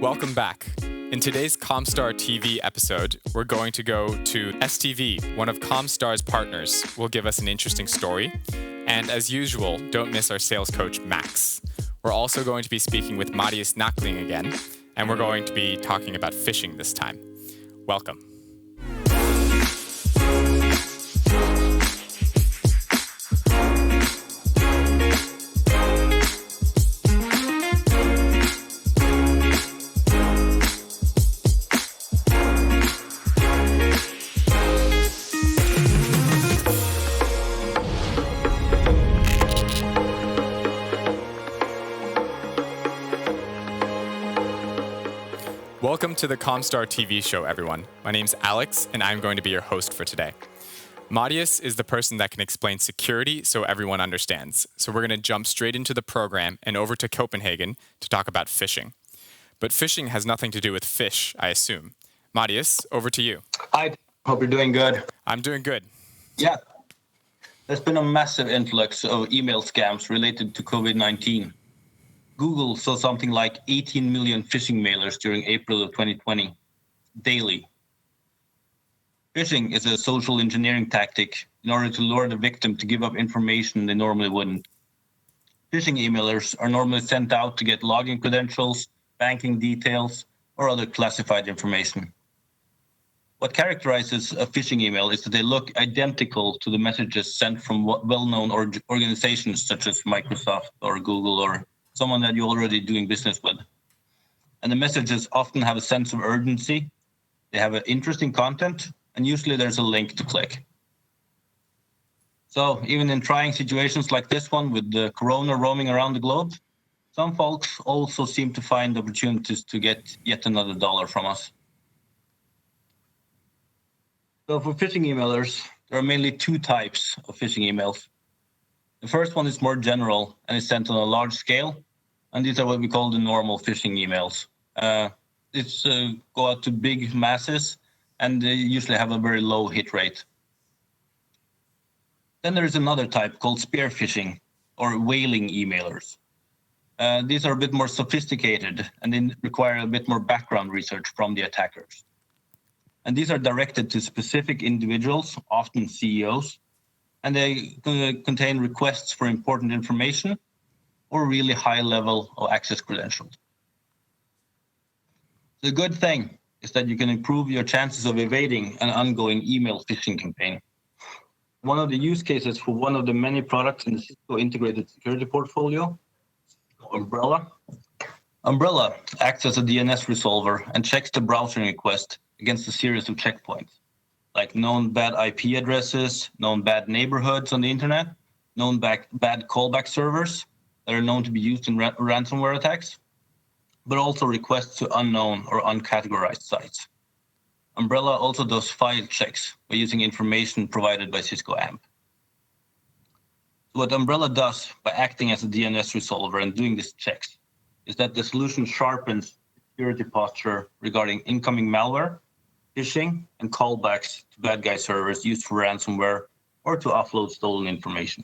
Welcome back. In today's Comstor TV episode, we're going to go to STV, one of Comstor's partners, will give us an interesting story. And as usual, don't miss our sales coach, Max. We're also going to be speaking with Marius Nackling again, and we're going to be talking about phishing this time. Welcome. Welcome to the Comstor TV-show, everyone. My name's Alex, and I'm going to be your host for today. Marius is the person that can explain security so everyone understands. So we're going to jump straight into the program and over to Copenhagen to talk about phishing. But phishing has nothing to do with fish, I assume. Marius, over to you. Hi, hope you're doing good. I'm doing good. Yeah. There's been a massive influx of email scams related to COVID-19. Google saw something like 18 million phishing mailers during April of 2020, daily. Phishing is a social engineering tactic in order to lure the victim to give up information they normally wouldn't. Phishing emailers are normally sent out to get login credentials, banking details, or other classified information. What characterizes a phishing email is that they look identical to the messages sent from well-known organizations such as Microsoft or Google or someone that you're already doing business with. And the messages often have a sense of urgency, they have an interesting content, and usually there's a link to click. So even in trying situations like this one with the corona roaming around the globe, some folks also seem to find opportunities to get yet another dollar from us. So for phishing emailers, there are mainly two types of phishing emails. The first one is more general and is sent on a large scale, and these are what we call the normal phishing emails. It's go out to big masses, and they usually have a very low hit rate. Then there is another type called spear phishing, or whaling emailers. These are a bit more sophisticated, and they require a bit more background research from the attackers. And these are directed to specific individuals, often CEOs, and they contain requests for important information or really high level of access credentials. The good thing is that you can improve your chances of evading an ongoing email phishing campaign. One of the use cases for one of the many products in the Cisco integrated security portfolio, Umbrella. Umbrella acts as a DNS resolver and checks the browsing request against a series of checkpoints, like known bad IP addresses, known bad neighborhoods on the internet, known bad callback servers that are known to be used in ransomware attacks, but also requests to unknown or uncategorized sites. Umbrella also does file checks by using information provided by Cisco AMP. So what Umbrella does by acting as a DNS resolver and doing these checks is that the solution sharpens security posture regarding incoming malware, phishing, and callbacks to bad guy servers used for ransomware or to offload stolen information.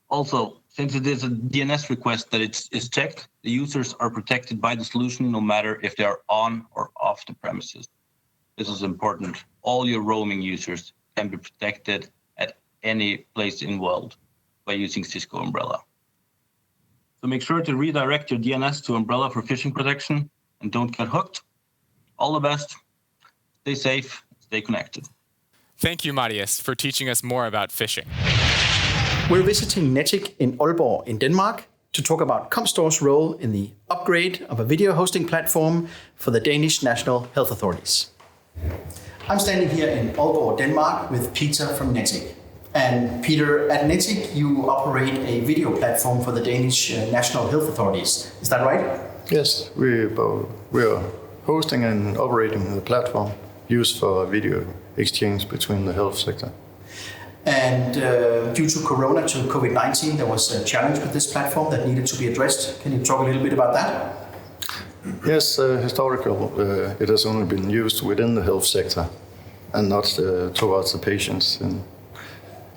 Also, since it is a DNS request that is checked, the users are protected by the solution no matter if they are on or off the premises. This is important. All your roaming users can be protected at any place in the world by using Cisco Umbrella. So make sure to redirect your DNS to Umbrella for phishing protection and don't get hooked. All the best. Stay safe. Stay connected. Thank you, Marius, for teaching us more about phishing. We're visiting Netic in Aalborg in Denmark to talk about Comstor's role in the upgrade of a video hosting platform for the Danish National Health Authorities. I'm standing here in Aalborg, Denmark with Peter from Netic. And Peter, at Netic, you operate a video platform for the Danish National Health Authorities. Is that right? Yes, we are hosting and operating the platform used for video exchange between the health sector. And due to Corona, to COVID-19, there was a challenge with this platform that needed to be addressed. Can you talk a little bit about that? Yes, historically, it has only been used within the health sector and not towards the patients. And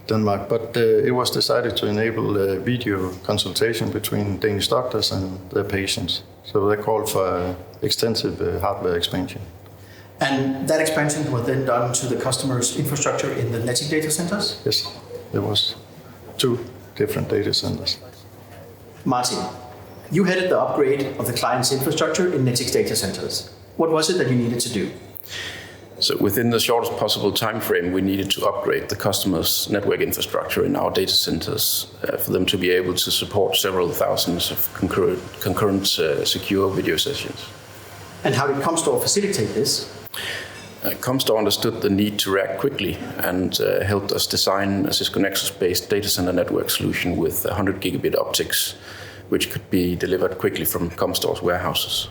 Denmark, but it was decided to enable video consultation between Danish doctors and their patients. So they called for extensive hardware expansion. And that expansion was then done to the customer's infrastructure in the Netic data centers? Yes, there was 2 different data centers. Martin, you headed the upgrade of the client's infrastructure in Netic's data centers. What was it that you needed to do? So within the shortest possible time frame, we needed to upgrade the customer's network infrastructure in our data centers for them to be able to support several thousands of concurrent secure video sessions. And how did Comstor facilitate this? Comstor understood the need to react quickly and helped us design a Cisco Nexus-based data center network solution with 100 gigabit optics, which could be delivered quickly from Comstor's warehouses.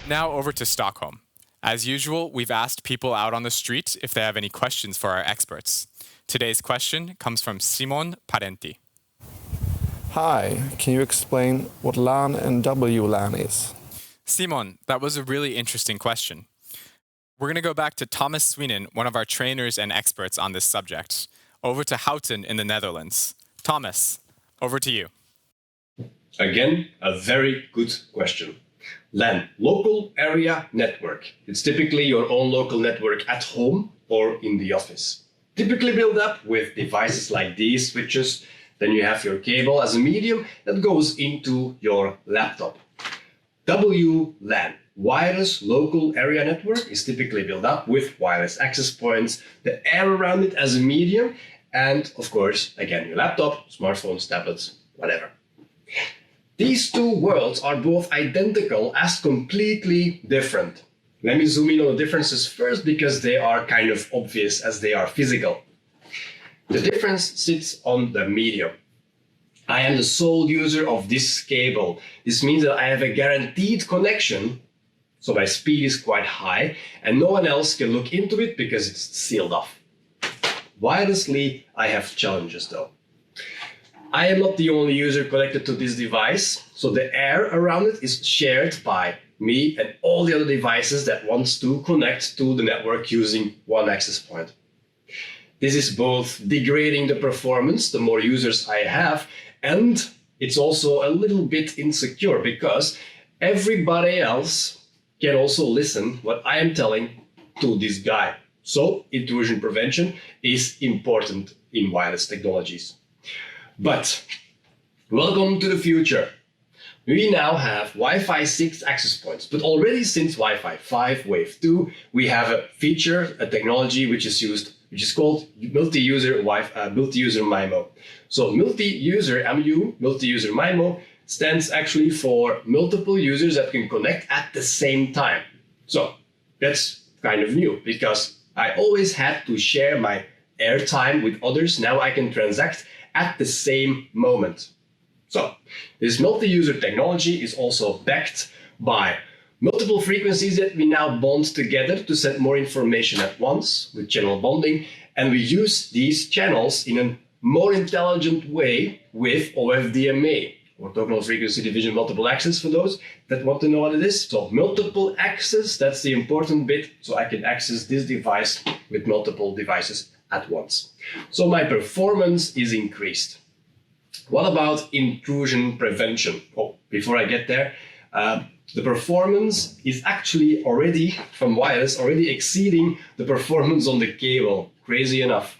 Now over to Stockholm. As usual, we've asked people out on the street if they have any questions for our experts. Today's question comes from Simon Parenti. Hi, can you explain what LAN and WLAN is? Simon, that was a really interesting question. We're going to go back to Thomas Sweenan, one of our trainers and experts on this subject. Over to Houten in the Netherlands. Thomas, over to you. Again, a very good question. LAN, local area network. It's typically your own local network at home or in the office. Typically built up with devices like these switches. Then you have your cable as a medium that goes into your laptop. WLAN, wireless local area network, is typically built up with wireless access points, the air around it as a medium, and of course, again, your laptop, smartphones, tablets, whatever. These 2 worlds are both identical as completely different. Let me zoom in on the differences first because they are kind of obvious as they are physical. The difference sits on the medium. I am the sole user of this cable. This means that I have a guaranteed connection, so my speed is quite high, and no one else can look into it because it's sealed off. Wirelessly, I have challenges though. I am not the only user connected to this device, so the air around it is shared by me and all the other devices that wants to connect to the network using one access point. This is both degrading the performance the more users I have, and it's also a little bit insecure because everybody else can also listen what I am telling to this guy. So intrusion prevention is important in wireless technologies. But welcome to the future. We now have Wi-Fi 6 access points, but already since Wi-Fi 5 Wave 2, we have a feature, a technology which is called multi-user MIMO. So multi-user MU, multi-user MIMO, stands actually for multiple users that can connect at the same time. So that's kind of new because I always had to share my airtime with others. Now I can transact at the same moment. So this multi-user technology is also backed by multiple frequencies that we now bond together to send more information at once with channel bonding. And we use these channels in a more intelligent way with OFDMA, orthogonal frequency division multiple access, for those that want to know what it is. So multiple access, that's the important bit. So I can access this device with multiple devices at once. So my performance is increased. What about intrusion prevention? Oh, before I get there, the performance is actually already, from wireless, already exceeding the performance on the cable. Crazy enough.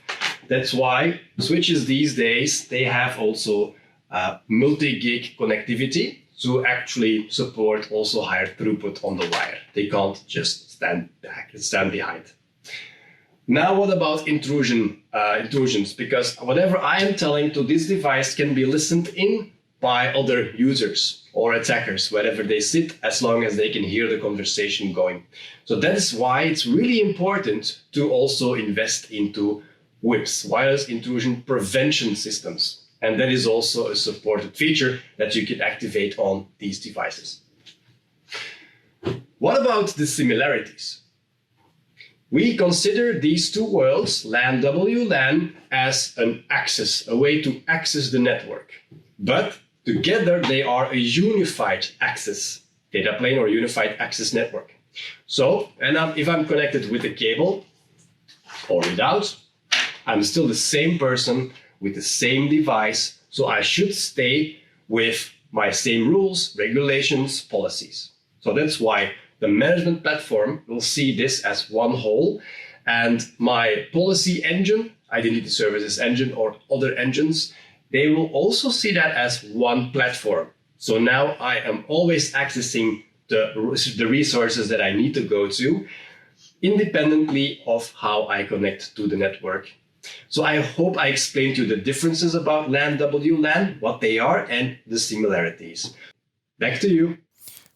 That's why switches these days, they have also multi-gig connectivity to actually support also higher throughput on the wire. They can't just stand behind. Now, what about intrusions? Because whatever I am telling to this device can be listened in by other users or attackers, wherever they sit, as long as they can hear the conversation going. So that is why it's really important to also invest into WIPs, wireless intrusion prevention systems. And that is also a supported feature that you can activate on these devices. What about the similarities? We consider these 2 worlds, LAN, WLAN, as an access, a way to access the network. But together they are a unified access data plane or unified access network. So, if I'm connected with a cable or without, I'm still the same person with the same device, so I should stay with my same rules, regulations, policies. So that's why the management platform will see this as one whole, and my policy engine, identity services engine, or other engines, they will also see that as one platform. So now I am always accessing the resources that I need to go to, independently of how I connect to the network. So I hope I explained to you the differences about LAN, WLAN, what they are, and the similarities. Back to you.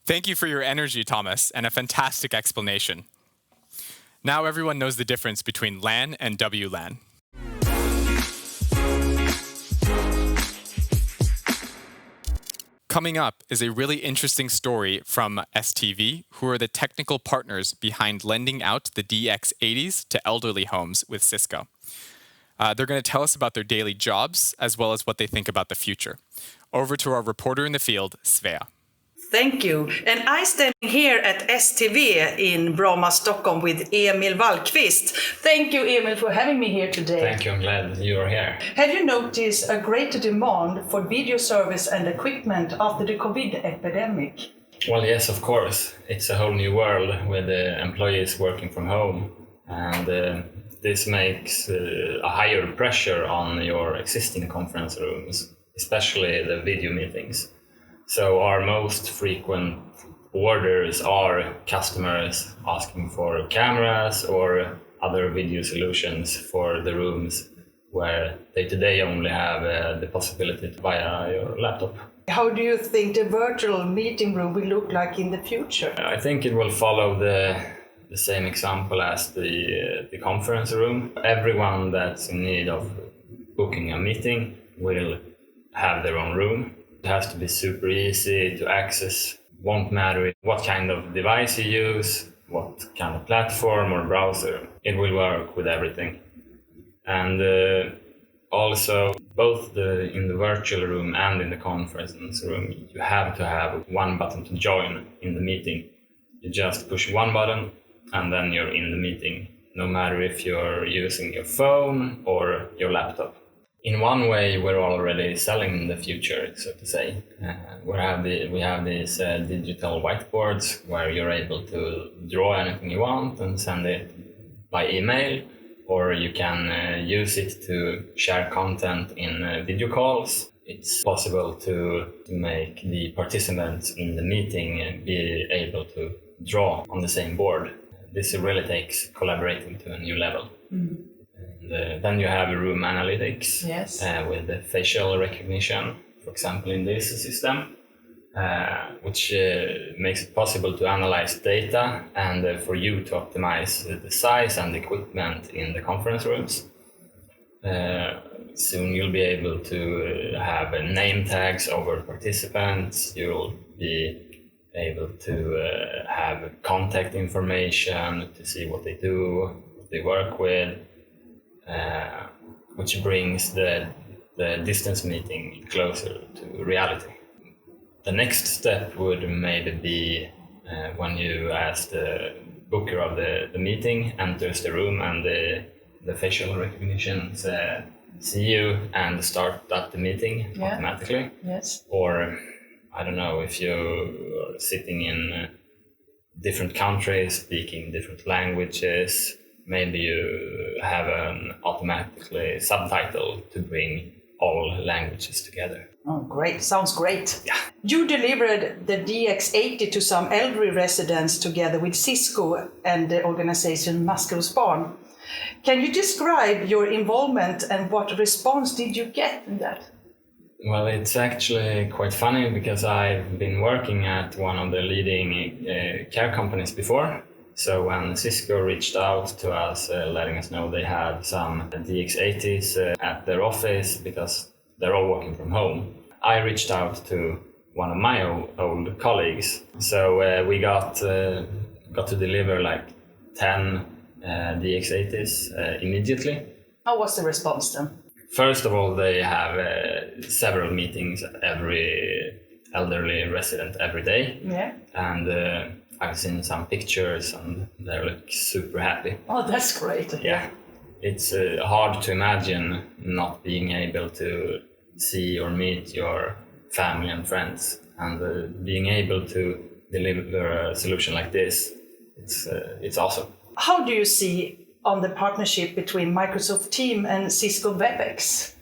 Thank you for your energy, Thomas, and a fantastic explanation. Now everyone knows the difference between LAN and WLAN. Coming up is a really interesting story from STV, who are the technical partners behind lending out the DX80s to elderly homes with Cisco. They're going to tell us about their daily jobs, as well as what they think about the future. Over to our reporter in the field, Svea. Thank you. And I stand here at STV in Bromma, Stockholm with Emil Wallqvist. Thank you, Emil, for having me here today. Thank you. I'm glad you're here. Have you noticed a greater demand for video service and equipment after the COVID epidemic? Well, yes, of course. It's a whole new world with employees working from home. And this makes a higher pressure on your existing conference rooms, especially the video meetings. So our most frequent orders are customers asking for cameras or other video solutions for the rooms where they today only have the possibility to via your laptop. How do you think the virtual meeting room will look like in the future? I think it will follow the same example as the conference room. Everyone that's in need of booking a meeting will have their own room. It has to be super easy to access. Won't matter what kind of device you use, what kind of platform or browser. It will work with everything. And also, both in the virtual room and in the conference room, you have to have one button to join in the meeting. You just push one button and then you're in the meeting, no matter if you're using your phone or your laptop. In one way, we're already selling the future, so to say. We have these digital whiteboards where you're able to draw anything you want and send it by email, or you can use it to share content in video calls. It's possible to make the participants in the meeting be able to draw on the same board. This really takes collaborating to a new level. Mm. Then you have room analytics. Yes. With the facial recognition, for example, in this system, which makes it possible to analyze data and for you to optimize the size and equipment in the conference rooms. Soon you'll be able to have name tags over participants. You'll be able to have contact information to see what they do, what they work with. Which brings the distance meeting closer to reality. The next step would maybe be when you, as the booker of the meeting, enters the room and the facial recognition see you and start up the meeting automatically. Yes. Or, I don't know, if you're sitting in different countries, speaking different languages, maybe you have an automatically subtitle to bring all languages together. Oh, great. Sounds great. Yeah. You delivered the DX80 to some elderly residents together with Cisco and the organization Maskrosbarn. Can you describe your involvement and what response did you get in that? Well, it's actually quite funny because I've been working at one of the leading care companies before. So when Cisco reached out to us, letting us know they had some DX80s at their office because they're all working from home, I reached out to one of my old colleagues. So we got to deliver like 10 DX80s immediately. How was the response then? First of all, they have several meetings at every elderly resident every day. Yeah. And I've seen some pictures and they look super happy. Oh, that's great. Yeah. it's hard to imagine not being able to see or meet your family and friends, and being able to deliver a solution like this, it's awesome. How do you see on the partnership between Microsoft Teams and Cisco WebEx?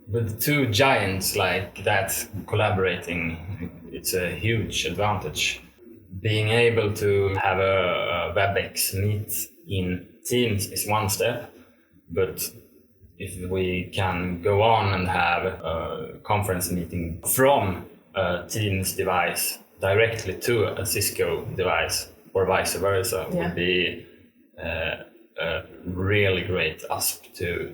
With two giants like that collaborating, it's a huge advantage. Being able to have a WebEx meet in Teams is one step, but if we can go on and have a conference meeting from a Teams device directly to a Cisco device or vice versa, would be a really great ask to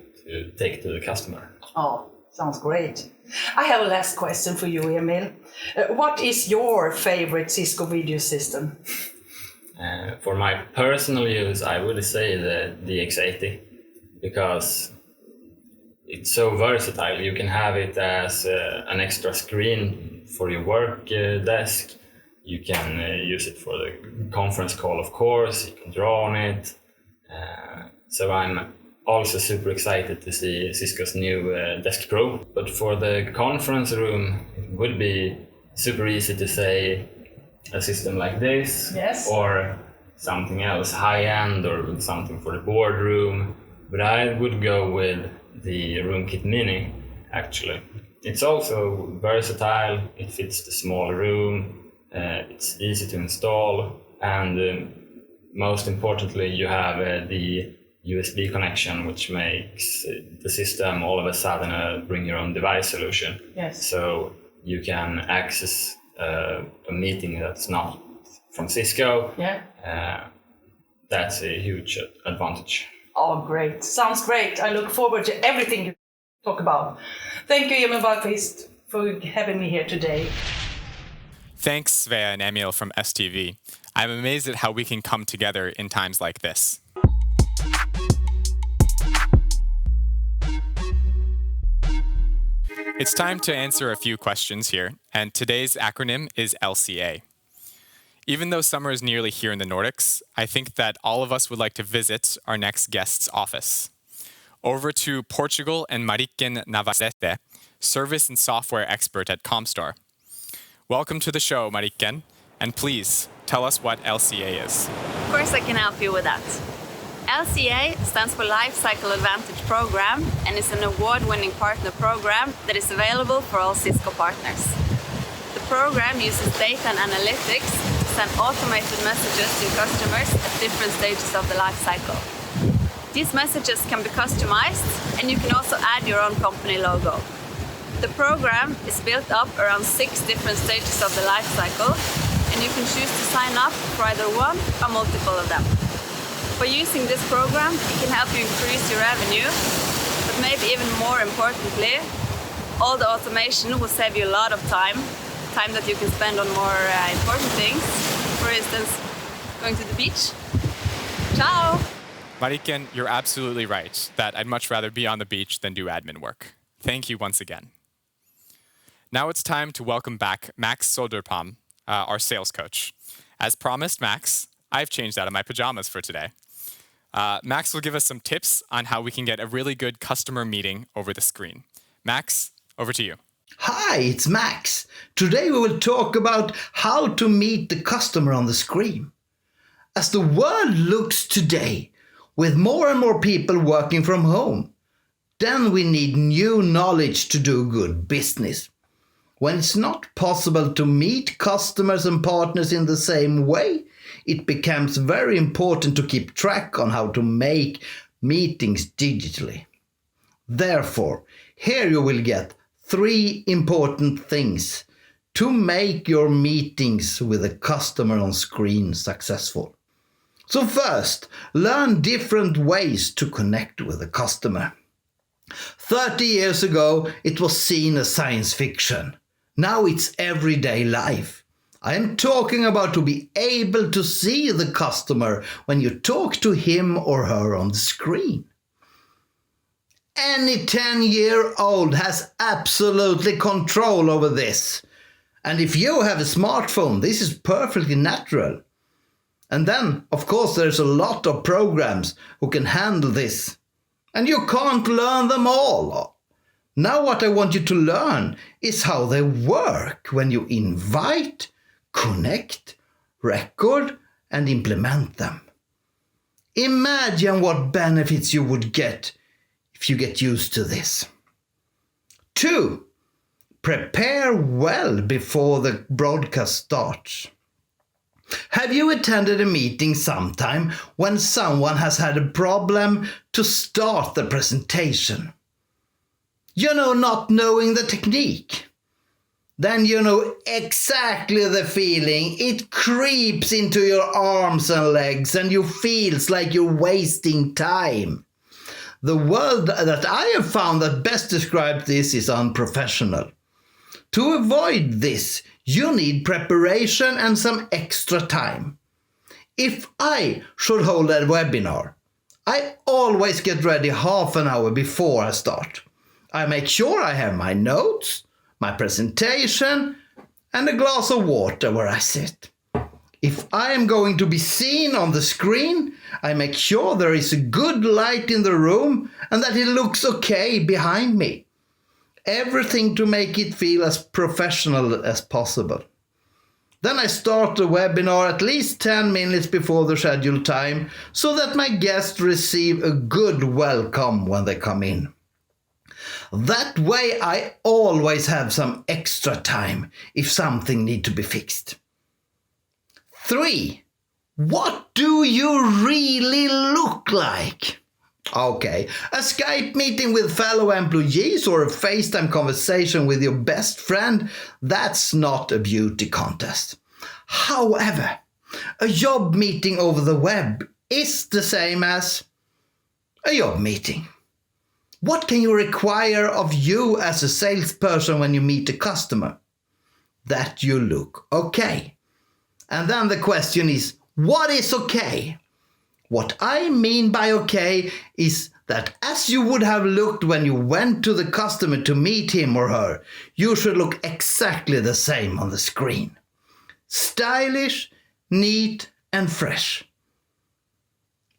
take to the customer. Oh, sounds great. I have a last question for you, Emil. What is your favorite Cisco video system? For my personal use, I would say the DX80, because it's so versatile. You can have it as an extra screen for your work desk. You can use it for the conference call, of course. You can draw on it. So I'm also super excited to see Cisco's new Desk Pro. But for the conference room, it would be super easy to say a system like this, yes, or something else high-end, or something for the boardroom. But I would go with the RoomKit Mini, actually. It's also versatile, it fits the small room, it's easy to install, and most importantly, you have the USB connection, which makes the system all of a sudden a bring your own device solution. Yes. So you can access a meeting that's not from Cisco. Yeah. That's a huge advantage. Oh, great. Sounds great. I look forward to everything you talk about. Thank you, Emil Wahlqvist, for having me here today. Thanks, Svea and Emil from STV. I'm amazed at how we can come together in times like this. It's time to answer a few questions here, and today's acronym is LCA. Even though summer is nearly here in the Nordics, I think that all of us would like to visit our next guest's office. Over to Portugal and Mariken Navarrete, service and software expert at Comstor. Welcome to the show, Mariken, and please tell us what LCA is. Of course I can help you with that. LCA stands for Lifecycle Advantage Program and is an award-winning partner program that is available for all Cisco partners. The program uses data and analytics to send automated messages to customers at different stages of the life cycle. These messages can be customized, and you can also add your own company logo. The program is built up around 6 different stages of the life cycle, and you can choose to sign up for either one or multiple of them. By using this program, it can help you increase your revenue, but maybe even more importantly, all the automation will save you a lot of time that you can spend on more important things. For instance, going to the beach. Ciao! Mariken, you're absolutely right that I'd much rather be on the beach than do admin work. Thank you once again. Now it's time to welcome back Max Soderpalm, our sales coach. As promised, Max, I've changed out of my pajamas for today. Max will give us some tips on how we can get a really good customer meeting over the screen. Max, over to you. Hi, it's Max. Today we will talk about how to meet the customer on the screen. As the world looks today, with more and more people working from home, then we need new knowledge to do good business. When it's not possible to meet customers and partners in the same way, it becomes very important to keep track on how to make meetings digitally. Therefore, here you will get 3 important things to make your meetings with a customer on screen successful. So first, learn different ways to connect with a customer. 30 years ago, it was seen as science fiction. Now it's everyday life. I am talking about to be able to see the customer when you talk to him or her on the screen. Any 10-year-old has absolutely control over this. And if you have a smartphone, this is perfectly natural. And then, of course, there's a lot of programs who can handle this. And you can't learn them all. Now what I want you to learn is how they work when you invite, connect, record, and implement them. Imagine what benefits you would get if you get used to this. 2. Prepare well before the broadcast starts. Have you attended a meeting sometime when someone has had a problem to start the presentation? Not knowing the technique. Then you know exactly the feeling. It creeps into your arms and legs and you feels like you're wasting time. The word that I have found that best describes this is unprofessional. To avoid this, you need preparation and some extra time. If I should hold a webinar, I always get ready half an hour before I start. I make sure I have my notes, my presentation, and a glass of water where I sit. If I am going to be seen on the screen, I make sure there is a good light in the room and that it looks okay behind me. Everything to make it feel as professional as possible. Then I start the webinar at least 10 minutes before the scheduled time so that my guests receive a good welcome when they come in. That way I always have some extra time if something needs to be fixed. 3. What do you really look like? Okay, a Skype meeting with fellow employees or a FaceTime conversation with your best friend, that's not a beauty contest. However, a job meeting over the web is the same as a job meeting. What can you require of you as a salesperson when you meet a customer? That you look okay. And then the question is, what is okay? What I mean by okay is that as you would have looked when you went to the customer to meet him or her, you should look exactly the same on the screen. Stylish, neat, and fresh.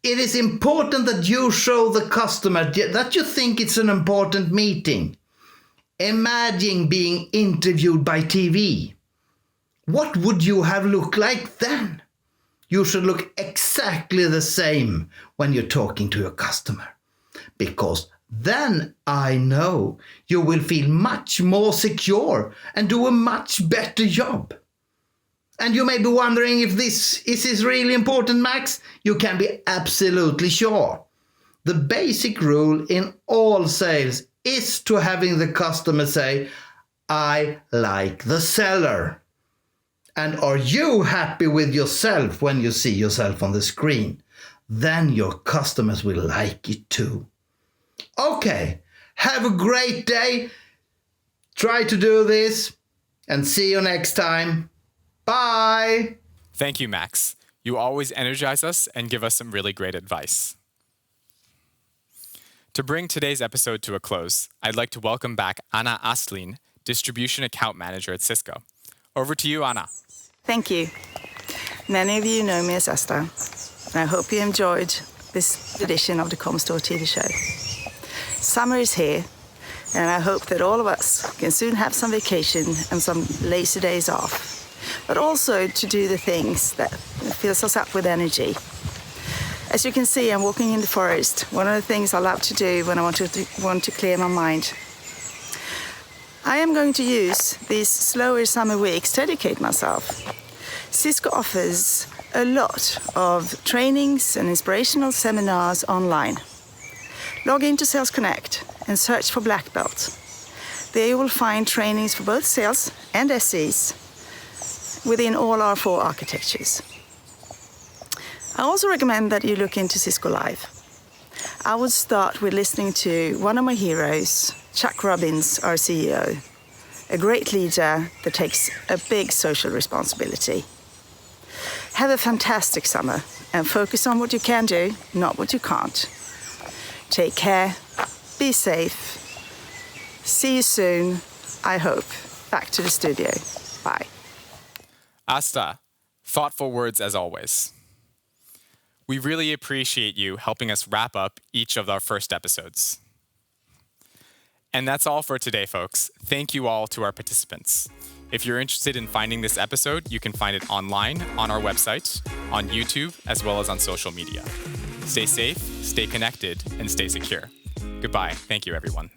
It is important that you show the customer that you think it's an important meeting. Imagine being interviewed by TV. What would you have looked like then? You should look exactly the same when you're talking to your customer. Because then I know you will feel much more secure and do a much better job. And you may be wondering if this is really important, Max. You can be absolutely sure. The basic rule in all sales is to having the customer say, I like the seller. And are you happy with yourself when you see yourself on the screen? Then your customers will like it too. Okay, have a great day. Try to do this and see you next time. Bye. Thank you, Max. You always energize us and give us some really great advice. To bring today's episode to a close, I'd like to welcome back Anna Astlin, Distribution Account Manager at Cisco. Over to you, Anna. Thank you. Many of you know me as Asta, and I hope you enjoyed this edition of the Comstor TV-show. Summer is here, and I hope that all of us can soon have some vacation and some lazy days off, but also to do the things that fills us up with energy. As you can see, I'm walking in the forest. One of the things I love to do when I want to clear my mind. I am going to use these slower summer weeks to educate myself. Cisco offers a lot of trainings and inspirational seminars online. Log into Sales Connect and search for Black Belt. There you will find trainings for both sales and SEs within all our 4 architectures. I also recommend that you look into Cisco Live. I would start with listening to one of my heroes, Chuck Robbins, our CEO, a great leader that takes a big social responsibility. Have a fantastic summer and focus on what you can do, not what you can't. Take care, be safe. See you soon, I hope. Back to the studio. Bye. Asta, thoughtful words as always. We really appreciate you helping us wrap up each of our first episodes. And that's all for today, folks. Thank you all to our participants. If you're interested in finding this episode, you can find it online on our website, on YouTube, as well as on social media. Stay safe, stay connected, and stay secure. Goodbye. Thank you, everyone.